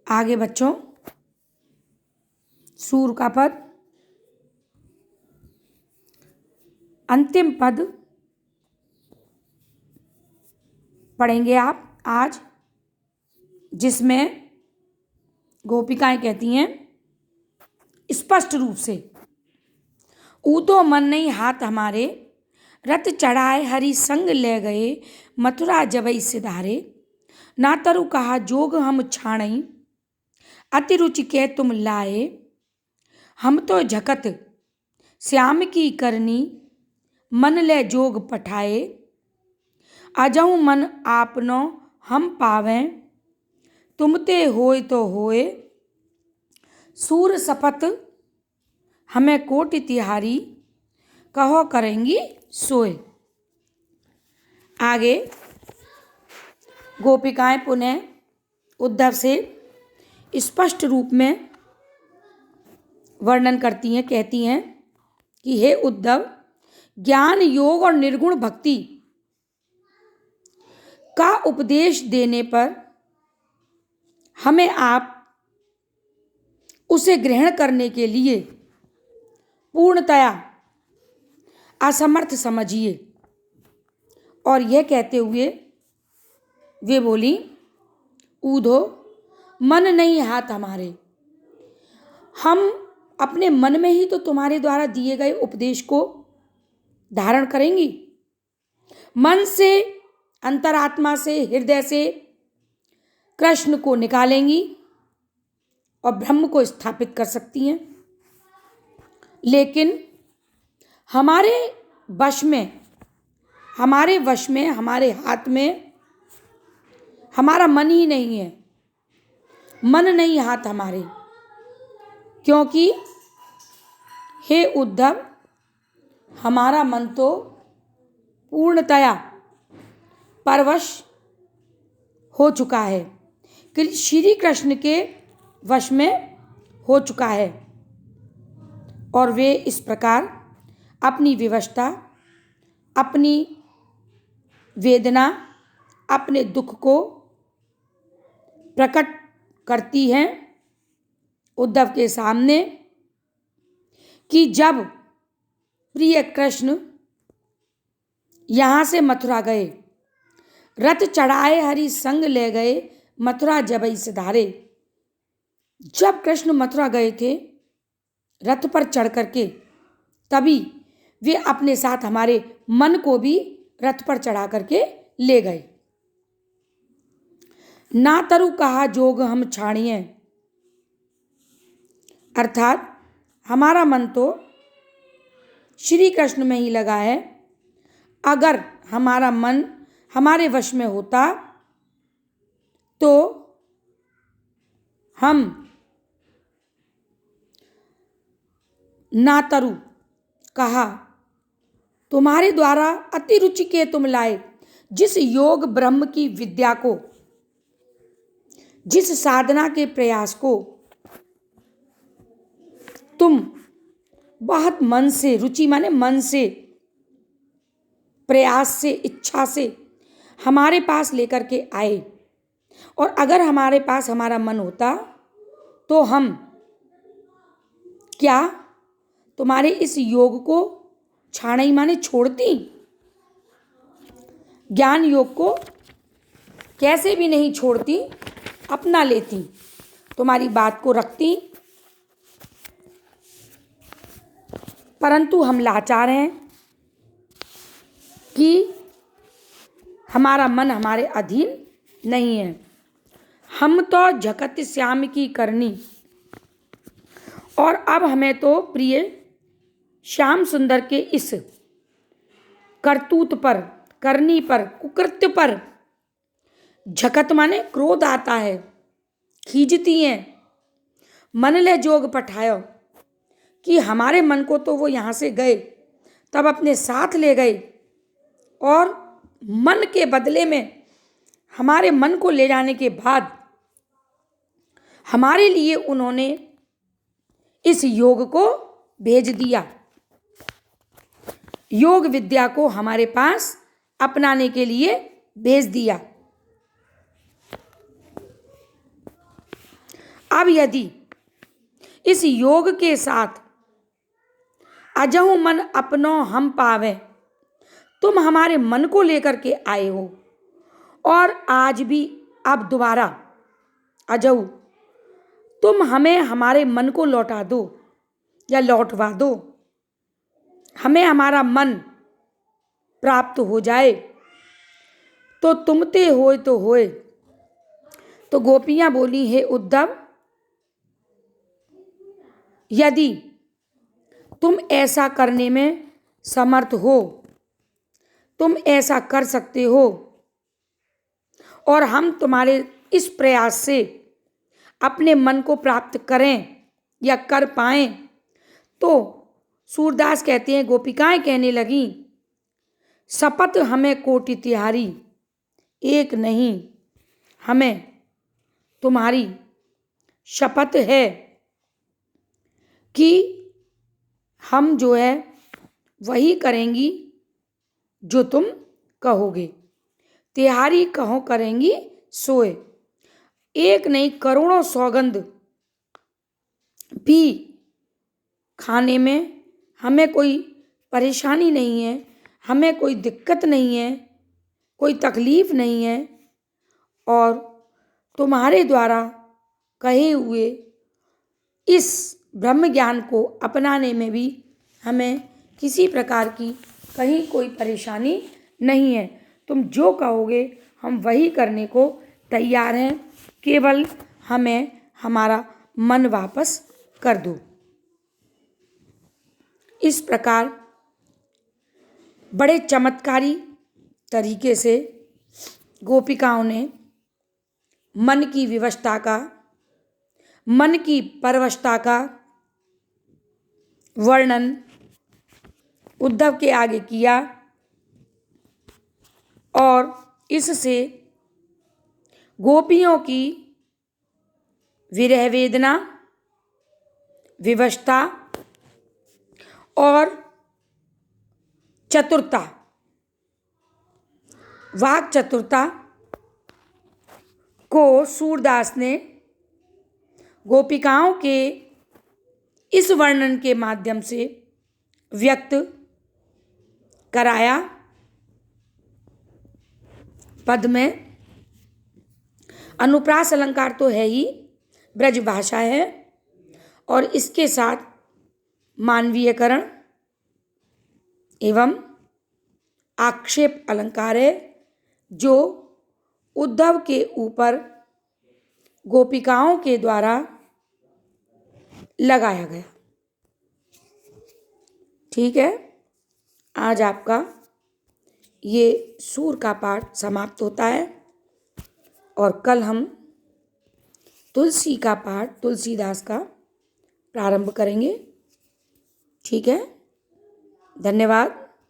आगे बच्चों सूर का पद, अंतिम पद पढ़ेंगे आप आज, जिसमें गोपिकाएं कहती हैं स्पष्ट रूप से, ऊतो मन नहीं हाथ हमारे, रथ चढ़ाए हरि संग ले गए, मथुरा जबई सिधारे, ना तरु कहा जोग हम छाणई, अति रुचि के तुम लाए, हम तो झकत श्याम की करनी, मन ले जोग पठाए, अजहु मन आपनो हम पावें, तुमते होय तो होए, सूर सपत हमें कोटि तिहारी, कहो करेंगी सोए। आगे गोपिकाएं पुनः उद्धव से स्पष्ट रूप में वर्णन करती हैं, कहती हैं कि हे उद्धव, ज्ञान योग और निर्गुण भक्ति का उपदेश देने पर हमें आप उसे ग्रहण करने के लिए पूर्णतया असमर्थ समझिए। और यह कहते हुए वे बोली, ऊधो मन नहीं हाथ हमारे, हम अपने मन में ही तो तुम्हारे द्वारा दिए गए उपदेश को धारण करेंगी, मन से, अंतरात्मा से, हृदय से कृष्ण को निकालेंगी और ब्रह्म को स्थापित कर सकती हैं। लेकिन हमारे वश में, हमारे हाथ में हमारा मन ही नहीं है, मन नहीं हाथ हमारे, क्योंकि हे उद्धव, हमारा मन तो पूर्णतया परवश हो चुका है, श्री कृष्ण के वश में हो चुका है, और वे इस प्रकार अपनी विवशता, अपनी वेदना, अपने दुख को प्रकट करती हैं उद्धव के सामने कि जब प्रिय कृष्ण यहाँ से मथुरा गए, रथ चढ़ाए हरि संग ले गए, मथुरा जबई सिधारे। जब कृष्ण मथुरा गए थे रथ पर चढ़ करके, तभी वे अपने साथ हमारे मन को भी रथ पर चढ़ा करके ले गए। ना तरु कहा जोग हम छाणिए, अर्थात हमारा मन तो श्री कृष्ण में ही लगा है। अगर हमारा मन हमारे वश में होता तो हम ना तरु कहा, तुम्हारे द्वारा अति रुचि के तुम लाए, जिस योग ब्रह्म की विद्या को, जिस साधना के प्रयास को तुम बहुत मन से, रुचि माने मन से, प्रयास से, इच्छा से हमारे पास लेकर के आए, और अगर हमारे पास हमारा मन होता तो हम क्या तुम्हारे इस योग को छाणई माने छोड़ती, ज्ञान योग को कैसे भी नहीं छोड़ती, अपना लेती, तुम्हारी बात को रखती। परंतु हम लाचार हैं कि हमारा मन हमारे अधीन नहीं है। हम तो झकत श्याम की करनी, और अब हमें तो प्रिय श्याम सुंदर के इस करतूत पर, करनी पर, कुकृत्य पर झकत माने क्रोध आता है, खींचती हैं। मन ले जोग पठायो, कि हमारे मन को तो वो यहाँ से गए तब अपने साथ ले गए, और मन के बदले में, हमारे मन को ले जाने के बाद हमारे लिए उन्होंने इस योग को भेज दिया, योग विद्या को हमारे पास अपनाने के लिए भेज दिया। अब यदि इस योग के साथ अजहु मन अपनो हम पावे, तुम हमारे मन को लेकर के आए हो और आज भी अब दोबारा अजहु तुम हमें हमारे मन को लौटा दो या लौटवा दो, हमें हमारा मन प्राप्त हो जाए तो तुमते होए तो होए। तो गोपियां बोली, हे उद्धव, यदि तुम ऐसा करने में समर्थ हो, तुम ऐसा कर सकते हो और हम तुम्हारे इस प्रयास से अपने मन को प्राप्त करें या कर पाएं, तो सूरदास कहते हैं, गोपिकाएं कहने लगी, शपथ हमें कोटि तिहारी, एक नहीं हमें तुम्हारी शपथ है कि हम जो है वही करेंगी जो तुम कहोगे। तिहारी कहो करेंगी सोए, एक नहीं करोड़ों सौगंध भी खाने में हमें कोई परेशानी नहीं है, हमें कोई दिक्कत नहीं है, कोई तकलीफ नहीं है, और तुम्हारे द्वारा कहे हुए इस ब्रह्म ज्ञान को अपनाने में भी हमें किसी प्रकार की कहीं कोई परेशानी नहीं है। तुम जो कहोगे हम वही करने को तैयार हैं, केवल हमें हमारा मन वापस कर दो। इस प्रकार बड़े चमत्कारी तरीके से गोपिकाओं ने मन की विवशता का, मन की परवशता का वर्णन उद्धव के आगे किया और इससे गोपियों की विरह वेदना, विवशता और चतुरता, वाक चतुरता को सूरदास ने गोपिकाओं के इस वर्णन के माध्यम से व्यक्त कराया। पद में अनुप्रास अलंकार तो है ही, ब्रज भाषा है, और इसके साथ मानवीयकरण एवं आक्षेप अलंकार है, जो उद्धव के ऊपर गोपिकाओं के द्वारा लगाया गया। ठीक है, आज आपका ये सूर का पाठ समाप्त होता है और कल हम तुलसी का पाठ, तुलसीदास का प्रारंभ करेंगे। ठीक है, धन्यवाद।